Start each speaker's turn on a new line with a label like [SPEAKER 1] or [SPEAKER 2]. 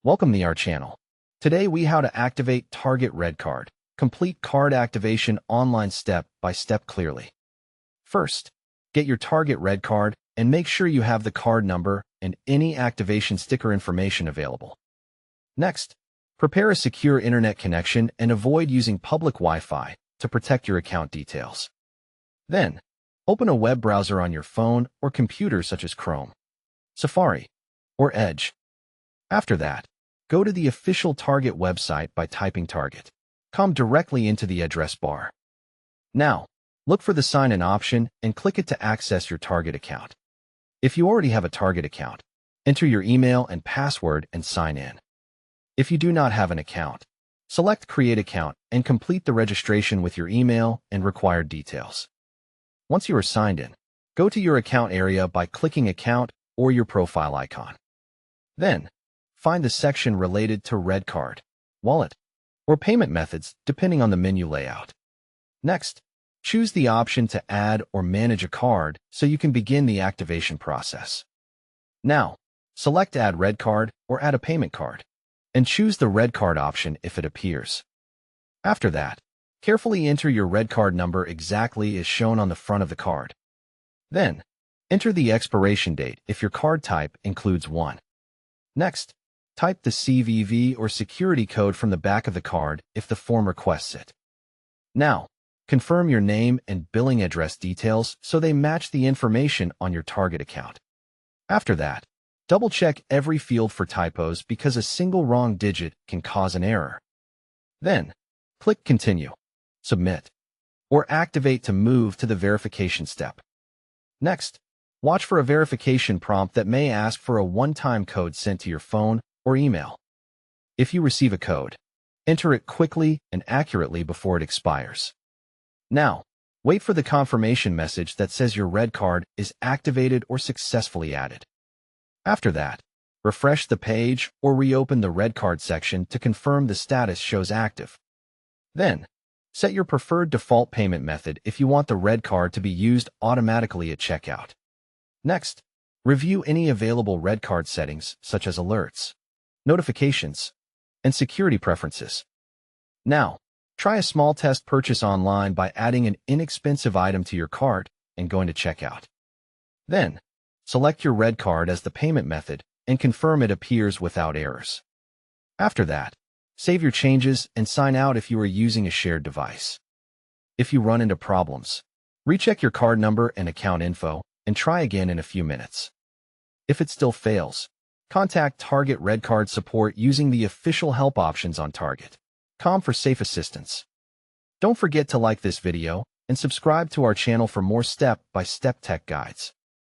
[SPEAKER 1] Welcome to our channel. Today we how to activate Target RedCard. Complete card activation online step by step clearly. First, get your Target RedCard and make sure you have the card number and any activation sticker information available. Next, prepare a secure internet connection and avoid using public Wi-Fi to protect your account details. Then, open a web browser on your phone or computer such as Chrome, Safari, or Edge. After that, go to the official Target website by typing Target. Come directly into the address bar. Now, look for the sign-in option and click it to access your Target account. If you already have a Target account, enter your email and password and sign in. If you do not have an account, select Create Account and complete the registration with your email and required details. Once you are signed in, go to your account area by clicking Account or your profile icon. Then, find the section related to RedCard, wallet, or payment methods depending on the menu layout. Next, choose the option to add or manage a card so you can begin the activation process. Now, select Add RedCard or Add a payment card, and choose the RedCard option if it appears. After that, carefully enter your RedCard number exactly as shown on the front of the card. Then, enter the expiration date if your card type includes one. Next, type the CVV or security code from the back of the card if the form requests it. Now, confirm your name and billing address details so they match the information on your Target account. After that, double-check every field for typos because a single wrong digit can cause an error. Then, click Continue, Submit, or Activate to move to the verification step. Next, watch for a verification prompt that may ask for a one-time code sent to your phone or email. If you receive a code, enter it quickly and accurately before it expires. Now, wait for the confirmation message that says your RedCard is activated or successfully added. After that, refresh the page or reopen the RedCard section to confirm the status shows active. Then, set your preferred default payment method if you want the RedCard to be used automatically at checkout. Next, review any available RedCard settings such as alerts, notifications, and security preferences. Now, try a small test purchase online by adding an inexpensive item to your cart and going to checkout. Then, select your RedCard as the payment method and confirm it appears without errors. After that, save your changes and sign out if you are using a shared device. If you run into problems, recheck your card number and account info and try again in a few minutes. If it still fails, contact Target RedCard support using the official help options on Target.com for safe assistance. Don't forget to like this video and subscribe to our channel for more step-by-step tech guides.